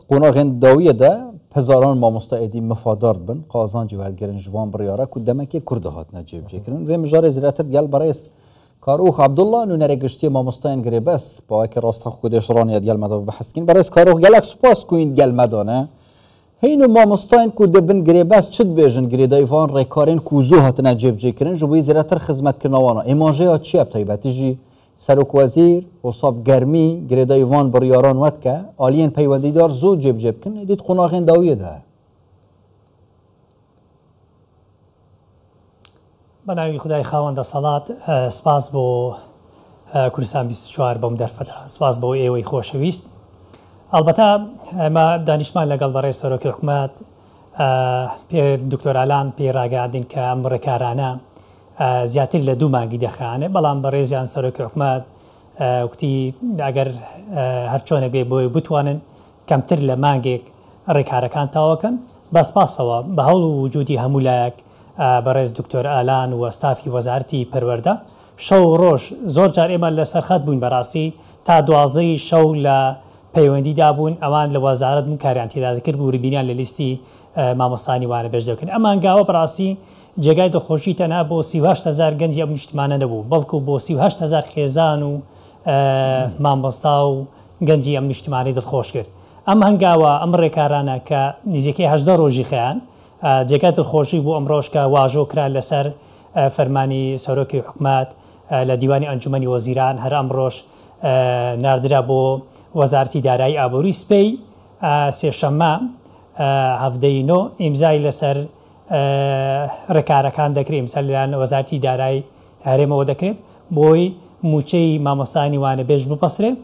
قوناغین داویه ده هزاران مامۆستا ێدی مفادار بن قازانجی وەرگرن جوان بڕیارە ku demekê Kurd hatine cêbijêkirin vê mijarê zêdetir gel berês Karok Abdullah nûnerê giştî mamostayên girêbest bawekî rasta xwe dêşiraniye gel me da biheskîn berês Karok gelek spas ku yên gel me dane hîn û mamostayên ku dibin girêbest çi dibêjin girêdayîvan rêkarên ku zû hatine cêbijêkirin ji bo zêdetir xizmetkirina wan e îmanjeya çi ye taybetî jî Serokwezîr Osab germî girêdayîvan biryaran wetke aliyên peywendîdar zû cêbicê bikin êdî qonaxên dawiyê de بەناوی خدای خاوەندە سەڵات سپاس بۆ کوردستان 24 بەم دەرفەتە سپاس بۆ ئێوەی خۆشەویست ئەلبەتە ئەمە دانیشتمان لەگەڵ بەڕێز سەرۆکی حکوومەت دکتۆر ئالان پێڕاگەاندین کە ئەم ڕێکارانە زیاتر لە 2 مانگی دەخانێ بەڵام بەڕێزیان سەرۆکی حکوومەت وتی ئەگەر هەرچۆنە بێ بۆی بتوانن کەمتر لە مانگێک ڕێکارەکان تاوەکەن بەسپاسەوە بە هەوڵ و وجودی هەموو لایەک بەڕێز دکتۆر ئالان و ستافی وەزارەتی پەروەردە شەو ڕۆژ زۆر جار ئێمە لە سەرخەت بووین بەڕاستی تا 12 شەو لە پەیوەندیدا بوون ئەوان لە وەزارەت بوون کاریان تێدا دەکرد بوو ڕبینیان لە لیستی مامۆستانی وانە بەش دەکەن ئەمان گاوە بەڕاستی جێگای دڵخۆشی تەنها بۆ 38,000 گەنجی ئەم نیشتمانە نەبوو بەڵکو بۆ 38,000 خێزان و مامۆستا و گەنجی ئەم نیشتمانی دڵخۆش کرد ئەم هەنگاوە ئەم ڕێکارانە کە نزیکەی 18 ڕۆژی خەیان جێگای دڵخۆشی بۆ ئەم ڕۆژکە واژۆ کرا لەسەر فەرمانی سەرۆکی حکوومەت لە دیوانی ئەنجومەنی وەزیران هەر ئەم ڕۆژ ناردرا بۆ وەزارەتی دارایی ئابووری سپەی سێشەممە هەفتەی نۆ ئیمزای لەسەر ڕێکارەکان دەکرێت ئیمسال لەلایەن وەزارەتی دارایی هەرێمەوە دەکرێت بۆی موچەی مامۆستانی وانەبێژ بپەسرێت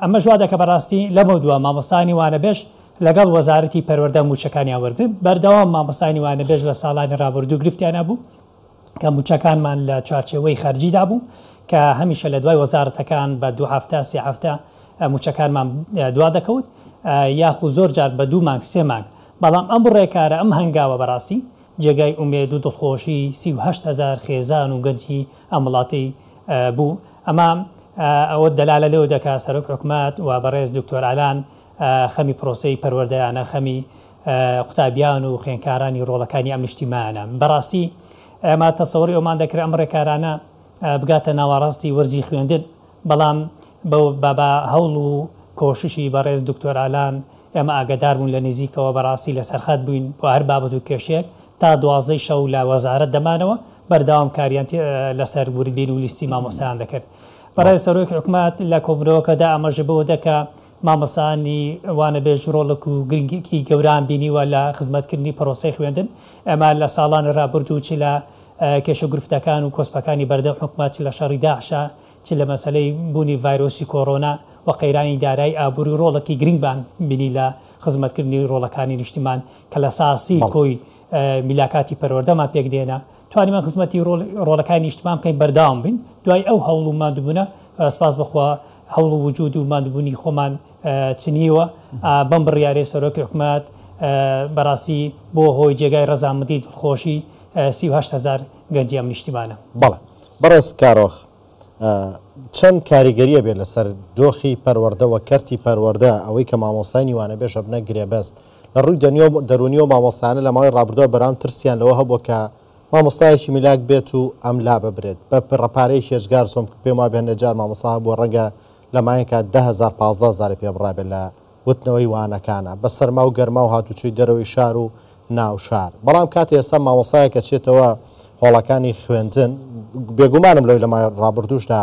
ئەمە ژوا دەکە بەڕاستی لەمە دووە مامۆستانی وانەبێژ لەگەڵ وەزارەتی پەروەردە موچەکانیان وەرگرت بەردەوام مامۆستانی وانەبێژ لە ساڵانی ڕابردوو گرفتیانە بوو کە موچەکانمان لە چوارچێوەی خەرجیدا بوو کە هەمیشە لە دوای وەزارەتەکان بە 2 هەفتە 3 هەفتە موچەکانمان دوا دەکەوت یاخو زۆر جار بە 2 مانگ 3 مانگ بەڵام ئەم ڕێکارە ئەم هەنگاوە بەڕاستی جێگای ئومێد و دڵخۆشی 38,000 خێزان و گەنجی ئەم وڵاتی بوو ئەمە ئەوە دەلالە لەوە دەکات سەرۆک حکوومەت و بەڕێز دکتۆر ئالان خەمی پرۆسەی پەروەردەیانە خەمی قوتابیان و خوێنکارانی ڕۆڵەکانی ئەم نیشتیمانە بەڕاستی ئەمە تەسەوری ئەومان دەکرێت ئەم ڕێکارانە بگاتە ناوەڕاستی وەرزی خوێندن بەڵام بە هەوڵ و کۆششی بەڕێز دکتۆر ئالان ئێمە ئاگدار بوون لە نزیکەوە بەڕاستی لە سەرخەت بووین بۆ هەر بابەت و کێشێک تا 12 شەو لە وەزارەت دەمانەوە بەردەوام کاریان لەسەر وردبین و لیستی مامۆستایان دەکرد بەڕێز سەرۆکی حکوومەت لە کۆبنەوەکەدا ئەمەژە بەوە دەکە مامۆستانی وانەبێژ ڕۆڵک و گرنگێکی گەوران بینیوە لە خزمەتکردنی پرۆسەی خوێندن ئەمە لە ساڵانی ڕابردوو چ لە کێشە گرفتەکان و کۆسپەکانی بەردەم حکوومەت لە شەڕی داعشە چ لە مەسەلەی بوونی ڤایرۆسی کۆڕۆنا و قەیرانی دارایی ئابووری ڕۆڵێکی گرنگبان بینی لە خزمەتکردنی ڕۆڵەکانی نیشتیمان کە لە ساسی کۆی میلاکاتی پەروەردەمان پێک دێنە توانیمان خزمەتی ڕۆڵەکانی نیشتمان بکەین بەرداوام بین دوای ئەو هەوڵ و مادووبوونە سپاس بخوا هەوڵ و وجود و مادووبوونی خۆمان چنیوە بەم بڕیارەی سەرۆکی حکوومەت بەڕاستی بۆ هۆی جێگای ڕەزامەندی دڵخۆشی 38,000 گەنجی ئەم نیشتیمانە بەڵێ بەڕێز کارۆخ چەند کاریگەریە بێت لەسەر دۆخی پەروەردەوە کەرتی پەروەردە ئەوەی کە مامۆستانی وانەبێژ بنە گرێبەست لە ڕووی دەرونی و مامۆستانە لە ماوەی ڕابردووە بەرام ترسیان لەوە هەبووە کە مامۆستایەکی میلاک بێت و ئەم لا ببرێت بە ڕەپارەی هێژگار سۆم پێم وا بێنە جار مامۆستا بۆ ڕەنگە لە مایەکە 10,000 15,000 پێ بڕابێت لە وتنەوەی وانەکانە بە سەرما و گەرما و هاتوچوی دەرەوەی شار و ناو شار بەڵام کاتی ئێستا مامۆستایە کە چێتەوە هۆڵەکانی خوێندن بێگومانم لەوەی لە مای ڕابردووشدا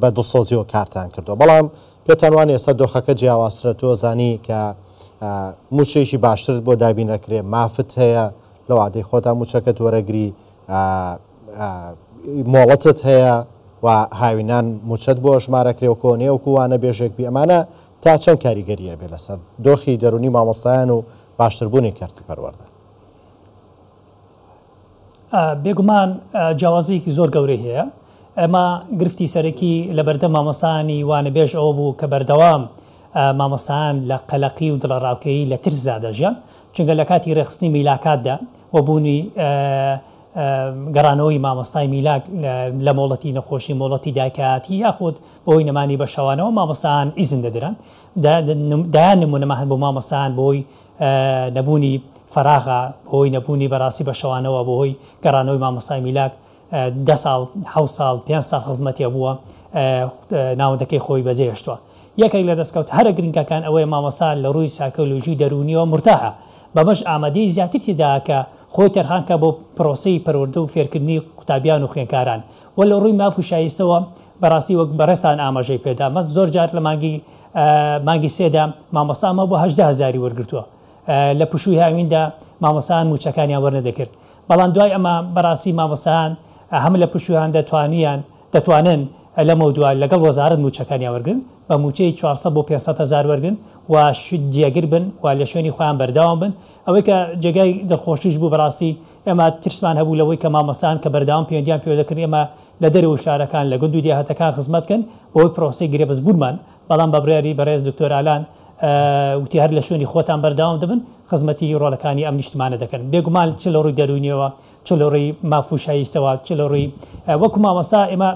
بە دڵسۆزیەوە کارتان کردو بەڵام پێتان وانە ئێستا دۆخەکە جیاوازترە تۆ زانی کە موچێکی باشتر بۆ دابینەکرێ مافت هەیە لەو عادەی خۆتان موچەکەت وەرەگری مۆڵەتت هەیە و هاوینان موچەت بۆ ژمارەکرێ و کۆنێ و کووانە بێژێکبی ئەمانە تا چەند کاریگەریە بێ لەسەر دۆخی دەرونی مامۆستایان و باشتربوونی کەرتی پەروەردە بێگومان جیاوازیەکی زۆر گەورەی هەیە ئەمە گرفتی سەرەکی لە بەردەم مامۆستانی وانەبێژ ئەوە بوو کە بەردەوام مامۆستایان لە قەلەقی و دڵەڕاوکەیی لە ترسدا دەژیان چونکە لە کاتی ڕێخستنی میلاکاتدا و بوونی گەڕانەوەی مامۆستای میلاک لە مۆڵەتی نەخۆشی مۆڵەتی دایکەتی یاخود بۆی نەمانی بەشەوانەوە مامۆستایان ئیزن دەدران دایان نمونەمە هەن بۆ مامۆستایان بۆی نەبوونی فەراغە بۆی نەبوونی بەڕاستی بەشەوانەوە بۆی گەڕانەوەی مامۆستای میلاک 10 ساڵ 7 ساڵ 5 ساڵ خزمەتی بووە ناوەندەکەی خۆی بەجێهێشتووە یەکێک لە دەستکەوت هەرە گرنگەکان ئەوەیە مامۆستا لە ڕووی سایکۆلۆژی دەرونیەوە مرتاحە بەمەش ئامادەی زیاتر تێدا کە خۆی تەرخانکە بۆ پرۆسی پەروەردە و فێرکردنی قوتابیان و خوێنکاران و لە ڕووی ماف و شایستەوە بەڕاستی وەک بەڕێستان ئاماژەی پێدا مە زۆر جار لە مانگی سێدا مامۆستامە بۆ 18,000 وەرگرتووە لە پشووی هاویندا مامۆستایان موچەکانیان وەرنەدەکرد بەڵام دوای ئەمە بەڕاستی مامۆستایان هەم لە پشویان دەتوانن لەمە دوای لەگەڵ وەزارەت موچەکانیان وەرگن بە موچەی 400 بۆ 500,000 وەرگن و جێگر بن و لە شوێنی خۆیان بەرداوام بن ئەوەی کە جێگای دڵخۆشیش بوو بەڕاستی ئێمە ترسمان هەبوو لەوەی کە مامۆستایان کە بەرداوام پەیوەندیان پێ دەکرد ئێمە لە دەرەوە شارەکان لە گوند و دیهاتەکان خزمەتکەن بۆی پرۆسی گرێبەست بوونمان بەڵام بە بڕیاری بەڕێز دکتۆر ئالان وتی هەر لە شوێنی خۆتان بەرداوام دەبن خزمەتی ڕۆڵەکانی ئەم نیشتمانە دەکەن بێگومان چ لە ڕووی دەرونیەوە چ لە ڕووی ماف و شایستەوە چ لە ڕووی وەکو مامۆستا ئێمە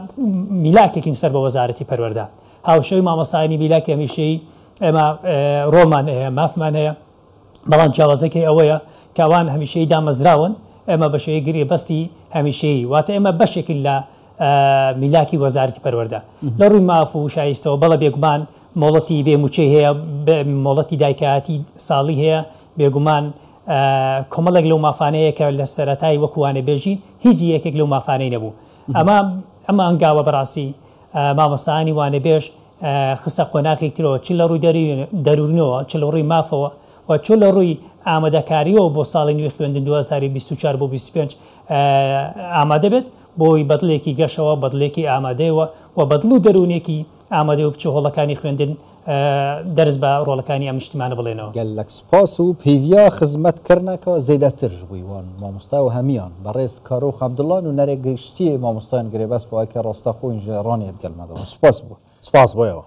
میلاکێکین سەر بە وەزارەتی پەروەردە هاوشەوی مامۆستایانی میلاک هەمیشەی ئێمە ڕۆمان هەیە مافمان هەیە بەڵام جیاوازەکەی ئەوەیە کاوان هەمیشەی دامەزراون ئێمە بەشەیە گرێ بەستی هەمیشەی واتە ئێمە بەشێکی لە میلاکی وەزارەتی پەروەردە لە ڕووی ماف و شایستەوە بەڵە بێگومان مۆڵەتی بێموچەی هەیە مۆڵەتی دایکەتی ساڵی هەیە بێگومان کۆمەڵێک لەو مافانەیە کە لە سەرەتای وەکوانە بێژی هیچ یەکێک لەو مافانەی نەبوو ئەمە ئەنگاوە بەڕاستی مامۆستایانی وانە بێژ خستە قۆناغێکترەوە چ لە ڕووی دەرونەوە چ لە ڕووی مافەوە و چ لە ڕووی ئامادەکاریەوە بۆ ساڵی نوێ خوێندن 2024 بۆ 25 ئامادە بێت بۆی بەدڵێکی گەشەوە بەدڵێکی ئامادەیەوە و بەدڵ و دەرونێکی ئامادە و بچ هۆڵەکانی خوێندن دەرز بە ڕۆڵەکانی ئەم نیشتمانە بڵێنەوە گەلک سوپاس و پێویا خزمەتکردنەکەەوە زەیدەتر بووی وان مامۆستا و هەمیان بەڕێز کارۆخ عەبدوڵڵا و نەرێک گەشتی مامۆستایان گرێبەست بۆ ئەکە ڕاستەخۆی ڕانێت گەلمەدەوە سوپاس بوو سپاس بۆیەوە